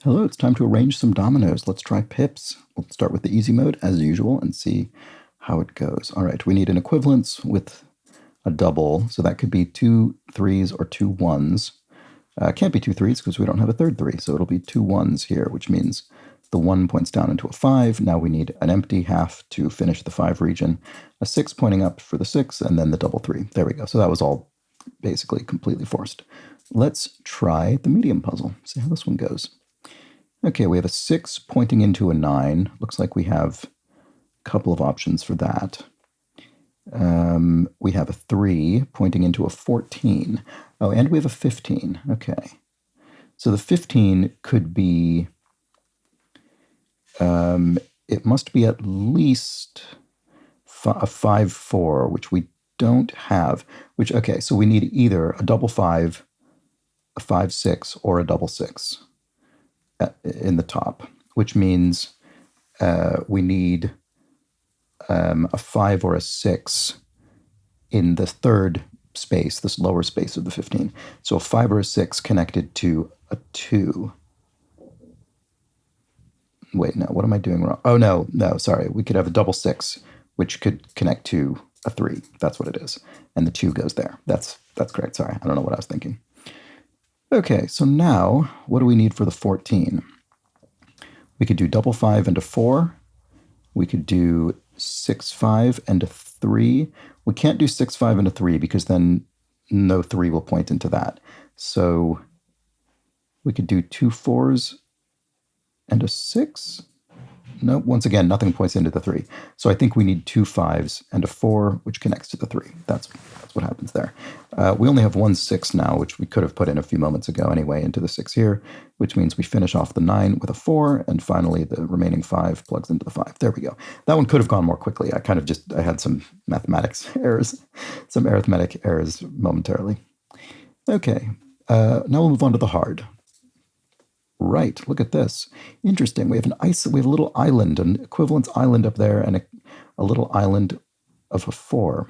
Hello, it's time to arrange some dominoes. Let's try pips. We'll start with the easy mode as usual and see how it goes. All right, we need an equivalence with a double, so that could be 2 3s or 2 1s. Can't be 2 3s because we don't have a third 3, so it'll be 2 1s here, which means the 1 points down into a 5. Now we need an empty half to finish the 5 region, a 6 pointing up for the 6, and then the double 3. There we go. So that was all basically completely forced. Let's try the medium puzzle, see how this one goes. Okay, we have a 6 pointing into a 9. Looks like we have a couple of options for that. We have a 3 pointing into a 14. Oh, and we have a 15. Okay. So the 15 could be, it must be at least a 5 4, which we don't have. Okay, so we need either a double 5, a 5 6, or a double 6 in the top, which means we need a 5 or a 6 in the third space, this lower space of the 15. So a 5 or a 6 connected to a 2. Wait, no, what am I doing wrong? Oh, no, sorry. We could have a double 6, which could connect to a 3. That's what it is. And the 2 goes there. That's correct. Sorry, I don't know what I was thinking. Okay, so now what do we need for the 14? We could do double 5 and a 4. We could do 6 5 and a 3. We can't do 6 5 and a 3 because then no 3 will point into that. So we could do 2 4s and a 6. No, once again, nothing points into the 3. So I think we need 2 5s and a 4, which connects to the 3. That's what happens there. We only have 1 6 now, which we could have put in a few moments ago anyway into the 6 here, which means we finish off the 9 with a 4, and finally the remaining 5 plugs into the 5. There we go. That one could have gone more quickly. I had some mathematics errors, some arithmetic errors momentarily. Okay, now we'll move on to the hard. Right, look at this. Interesting. We have a little island, an equivalence island up there, and a little island of a 4.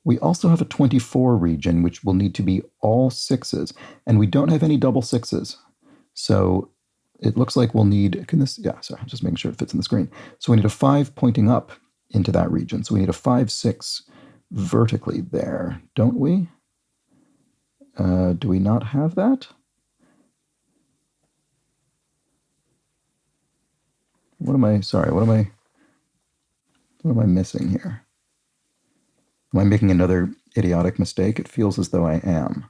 We also have a 24 region, which will need to be all 6s, and we don't have any double 6s. So it looks like we'll need, sorry, I'm just making sure it fits in the screen. So we need a 5 pointing up into that region. So we need a 5 6 vertically there, don't we? Do we not have that? What am I missing here? Am I making another idiotic mistake? It feels as though I am.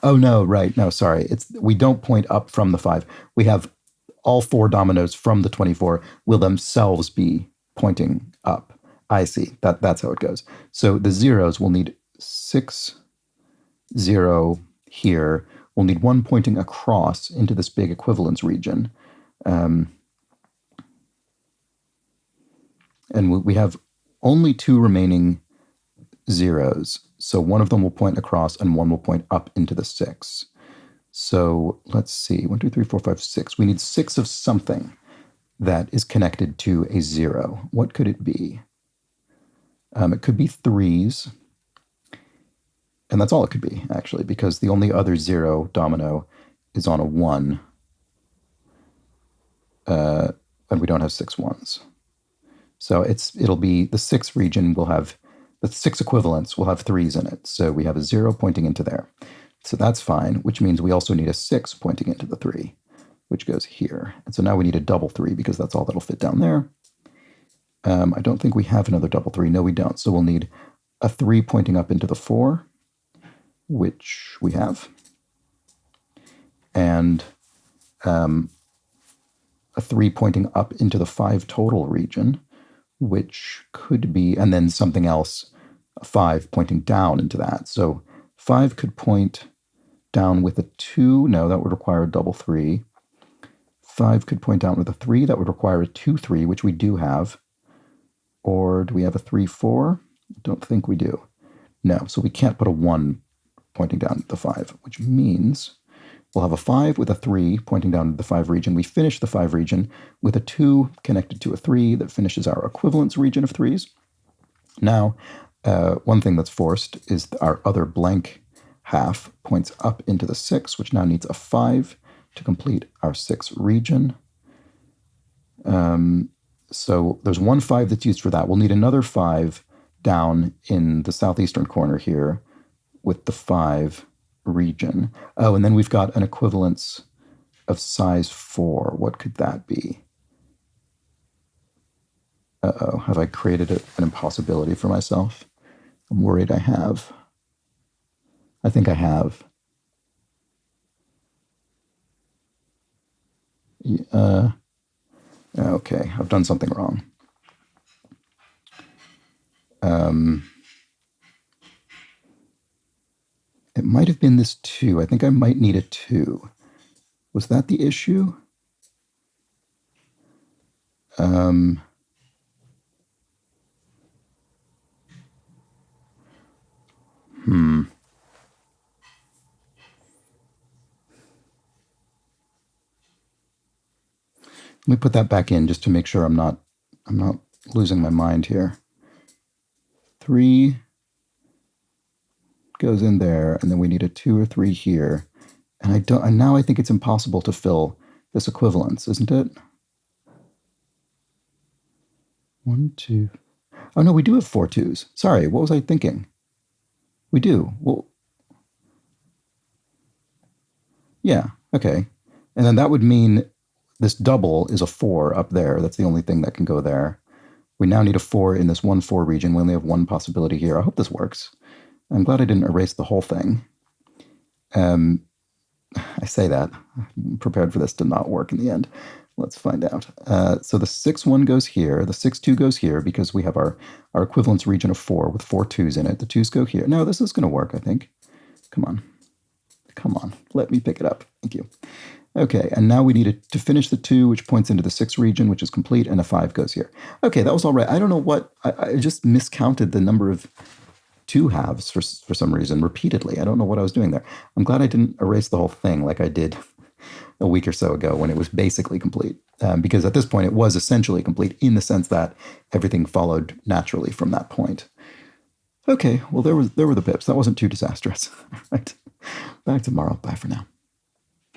Oh, no, right. No, sorry. We don't point up from the 5. We have all 4 dominoes from the 24 will themselves be pointing up. I see. That's how it goes. So the zeros will need 6, 0 here. We'll need 1 pointing across into this big equivalence region. And we have only 2 remaining zeros. So one of them will point across and one will point up into the 6. So let's see, 1, 2, 3, 4, 5, 6. We need 6 of something that is connected to a 0. What could it be? It could be 3s. And that's all it could be, actually, because the only other 0 domino is on a 1. And we don't have 6 1s. So it'll be the 6 region will have, the 6 equivalents will have 3s in it. So we have a 0 pointing into there. So that's fine, which means we also need a 6 pointing into the 3, which goes here. And so now we need a double 3 because that's all that'll fit down there. I don't think we have another double 3. No, we don't. So we'll need a 3 pointing up into the 4, which we have. And a 3 pointing up into the 5 total region, which could be, and then something else, a 5 pointing down into that. So 5 could point down with a 2. No, that would require a double 3. 5 could point down with a 3. That would require a 2 3, which we do have. Or do we have a 3 4? I don't think we do. No, so we can't put a 1 pointing down to the 5, which means we'll have a 5 with a 3 pointing down to the 5 region. We finish the 5 region with a 2 connected to a 3 that finishes our equivalence region of 3s. Now, one thing that's forced is our other blank half points up into the 6, which now needs a 5 to complete our 6 region. So there's 1 5 that's used for that. We'll need another 5 down in the southeastern corner here with the 5 region. Oh, and then we've got an equivalence of size 4. What could that be? Uh-oh, have I created an impossibility for myself? I'm worried I have. I think I have. Okay, I've done something wrong. It might have been this 2. I think I might need a 2. Was that the issue? Let me put that back in just to make sure I'm not losing my mind here. 3 goes in there, and then we need a 2 or 3 here. And now I think it's impossible to fill this equivalence, isn't it? 1, 2. Oh no, we do have 4 2s. Sorry, what was I thinking? We do. Well, yeah, okay. And then that would mean this double is a 4 up there. That's the only thing that can go there. We now need a 4 in this 1 4 region. We only have 1 possibility here. I hope this works. I'm glad I didn't erase the whole thing. I say that. I'm prepared for this to not work in the end. Let's find out. So the 6 1 goes here. The 6 2 goes here because we have our equivalence region of 4 with 4 2s in it. The 2s go here. No, this is going to work, I think. Come on. Come on. Let me pick it up. Thank you. Okay, and now we need to finish the 2, which points into the 6 region, which is complete, and a 5 goes here. Okay, that was all right. I don't know what... I just miscounted the number of 2 halves for some reason repeatedly. I don't know what I was doing there. I'm glad I didn't erase the whole thing like I did a week or so ago when it was basically complete. Because at this point, it was essentially complete in the sense that everything followed naturally from that point. Okay, well, there were the pips. That wasn't too disastrous. All right, back tomorrow. Bye for now.